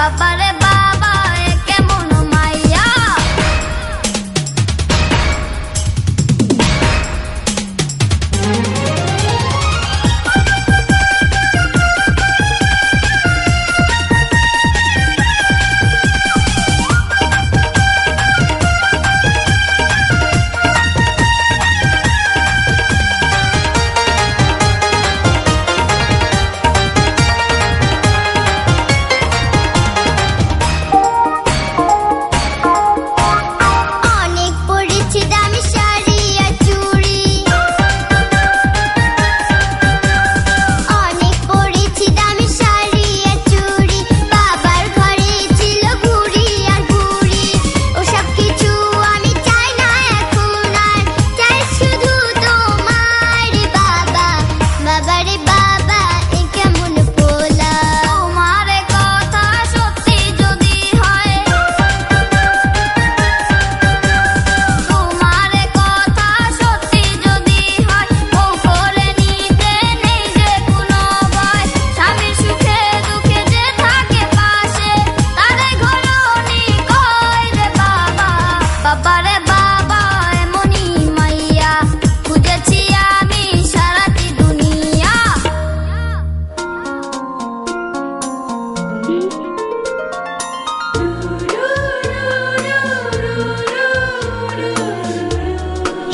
বাবারে বাবা এ কেমন মাইয়া।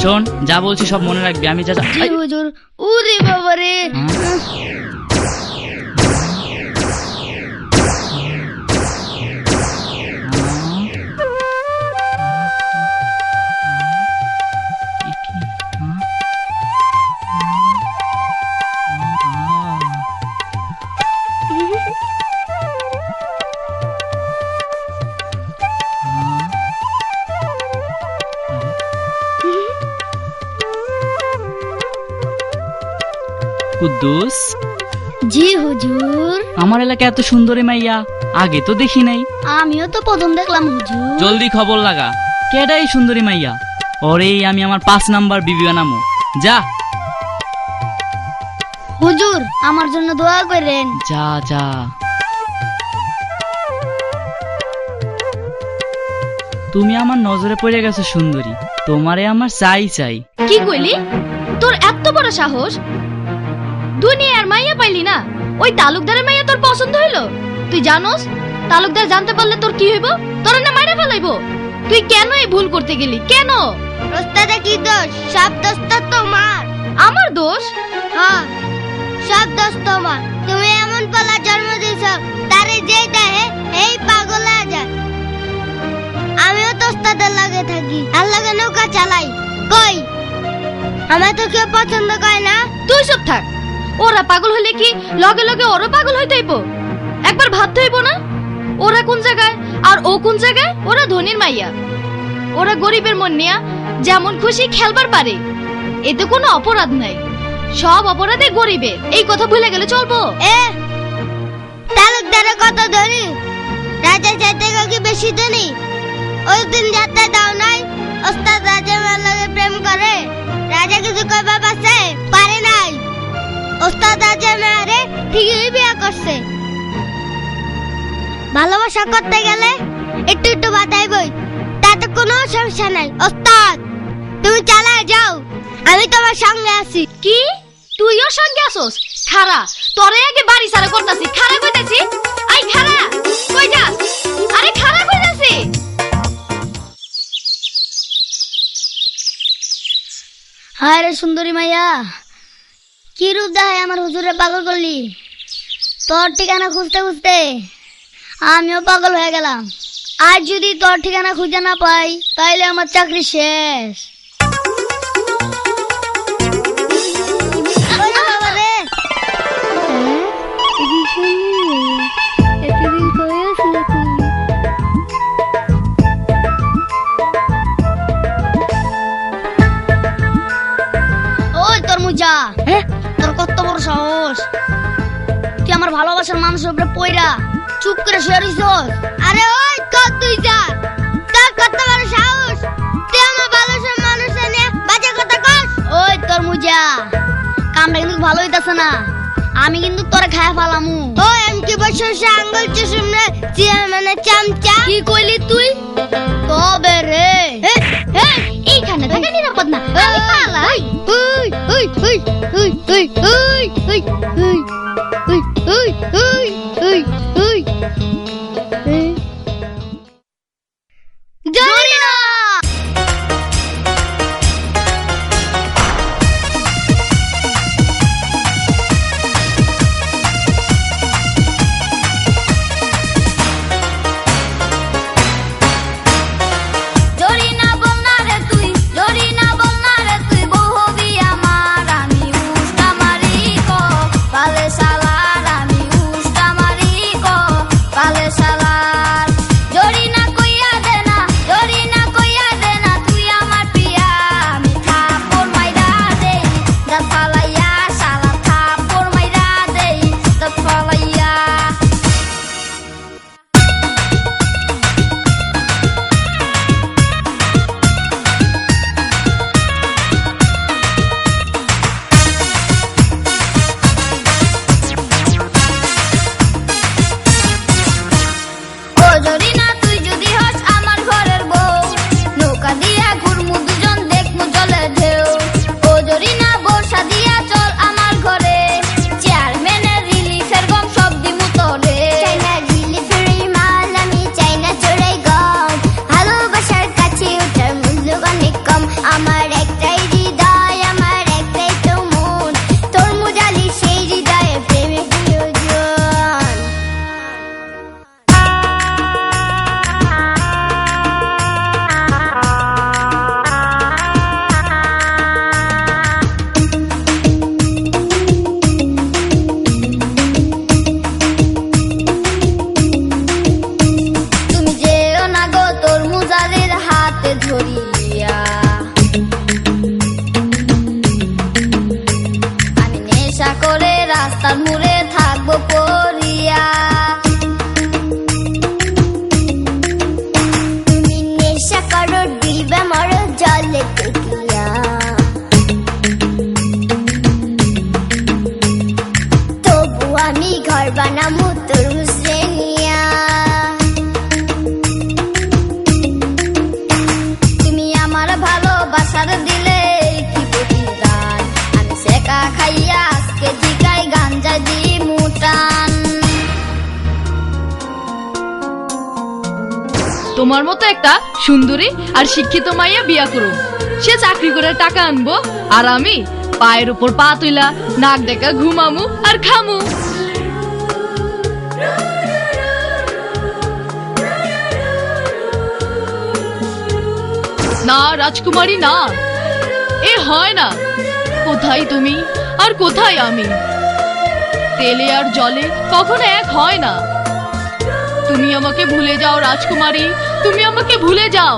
শোন, যা বলছি সব মনে রাখবি। আমি যা হুজুর ওরে বাবারে। কুদ্দুস। জি হুজুর। আমার এলাকা এত সুন্দরী মাইয়া আগে তো দেখি নাই। আমিও তো প্রথম দেখলাম হুজুর। জলদি খবর লাগা, কেডা এই সুন্দরী মাইয়া? ওরে আমি আমার 5 নাম্বার বিবি বানামু। যা হুজুর আমার জন্য দোয়া করেন। যা যা। তুমি আমার নজরে পড়ে গেছো সুন্দরী, তোমারে আমার চাই চাই। কি কইলি? তোর এত বড় সাহস? দুনিয়ার মাইয়া পাইলি না, ওই তালুকদারের মাইয়া তোর পছন্দ হইলো? তুই জানোস তালুকদার জানতে পারলে তোর কি হইব? তোর না মাইরা ফেলাইবো। তুই কেন এই ভুল করতে গেলি? কেন? ওস্তাদে কি দোষ? সব দোষ তো তোমার। আমার দোষ? হ্যাঁ সব দোষ তোমার। তুমি এমন পালা জন্ম দিয়েছো তারে যেই দেহে এই পাগল হয়ে যায়। আমিও তো ওস্তাদের লাগে থাকি, আর লাগে নৌকা চালাই। কই আমার তো কেউ পছন্দ করে না। তুই চুপ থাক। ওরা পাগল হলে কি লগে লগে ওরা পাগল হইতে হইব? একবার ভাবতে হইব না ওরা কোন জায়গায় আর ও কোন জায়গায়? ওরা ধনীর মাইয়া, ওরা গরিবের মন নিয়া যেমন খুশি খেলবার পারে, এতে কোনো অপরাধ নাই। সব অপরাধে গরিবের, এই কথা ভুলে গেলে চলবো? তালুকদারের কত ধনী, রাজা চাইতে কি বেশি ধনী? ওই দিন যাতে দাও নাই ওস্তাদ রাজা লাগে প্রেম করে, রাজা কিছু কইবা পারে নাই। ওস্তাদ রাজা মেয়ারে ঠিকই বিয়ে করছে। ভালোবাসা করতে গেলে একটু একটু বাতাইবই, তাতে কোনো সমস্যা নাই। ওস্তাদ তুমি চালায় যাও, আমি তোমার সঙ্গে আছি। কি তুইও সঙ্গে আসোস? খারা তোরে আগে বাড়ি সারা করতাছি। খারা কইতাছি, আই খারা কই যাস? আরে খারা কইতাছি। হায় রে সুন্দরী মাইয়া, কি রূপ দেখায় আমার হুজুরে পাগল করলি। তোর ঠিকানা খুঁজতে খুঁজতে আমিও পাগল হয়ে গেলাম। আজ যদি তোর ঠিকানা খুঁজে না পাই তাইলে আমার চাকরি শেষ। ওই তোর মুজা, তোর কত বড় সাহস! তুই আমার ভালোবাসার মানুষের উপরে পয়রা চুপ করে শুয়ে রইছস। আরে ওই কত তুই যা, তোর কত বড় সাহস! তুই আমার ভালোবাসার মানুষের নিয়ে বাজে কথা কস। ওই তোর মুজা, কামটা কিন্তু ভালো হইতাছে না। আমি কিন্তু তোরে খায়া ফালামু। ওই আমি কি বছর আঙ্গুল চুষুমরে মানে চামচা কি কইলি তুই তবে রে এইখানে থাকা নিরাপদ না, আমি পালাই। জরিনা জরিনা বল না রে তুই, জরিনা বল না রে তুই, বউ হবি আমার, আমি উষ্টা মারি ক পালে সালার, আমি উষ্টা মারি ক পালে সালার। জরিনা কইয়া দে না, জরিনা কইয়া দে না, তুই আমার প্রিয়া, আমি থাপ্পড় মাইরা দেই দাঁত ফালাইয়া, শালা থাপ্পড় মাইরা দেই দাঁত ফালাইয়া। ও জরিনা তুই যদি হস আমার ঘরের বউ, নৌকা দিয়া ঘুরমু দুজন দেখমু জলে ঢেউ। ও জরিনা বর্ষা দিয়া চল আমার ঘরে, চেয়ারম্যানের রিলিফের গম সব দিমু তোরে। চাইনা রিলিফের মাল আমি চাইনা চোরাই গম, ভালোবাসার কাছে ওঠার মূল্য অনেক কম। আমার একটাই হৃদয়, আমার একটাই তো মন, তোর মুজালি সেই হৃদয়ে প্রেমে প্রয়োজন। তুমি যেও না গো তোর মুজালের হাতে ধরিয়া, আমি নেশা করে রাস্তার মোড়ে থাকবো পড়িয়া। তুমি নেশা করো দিবে মরো জলে টেকিয়া, তবু আমি ঘর বানামু তোর মুসরে নিয়া। তুমি আমার ভালোবাসার দিলে কি প্রতিদান, আমি সেকা খাইয়া আজকে জিগাই গাঞ্জা দি মুটান। তোমার মতো একটা সুন্দরী আর শিক্ষিত মাইয়া বিয়া করো, সে চাকরি করে টাকা আনবো আর আমি পায়ের উপর পা তুইলা নাক দেখা ঘুমামু আর খামু। না রাজকুমারী না, এ হয় না। কোথায় তুমি আর কোথায় আমি, তেলে আর জলে কখনো এক হয় না। তুমি আমাকে ভুলে যাও রাজকুমারী, তুমি আমাকে ভুলে যাও।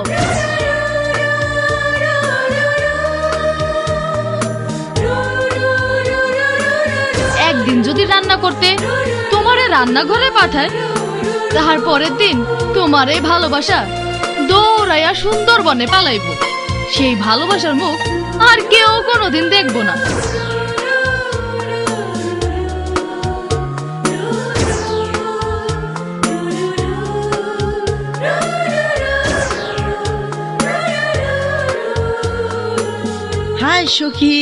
একদিন যদি রান্না করতে তোমারে রান্নাঘরে পাঠায়, তাহার পরের দিন তোমারে ভালোবাসা দৌড়াইয়া সুন্দরবনে পালাইব। সেই ভালোবাসার মুখ আর কেউ কোনোদিন দেখবো না। হাই সখী।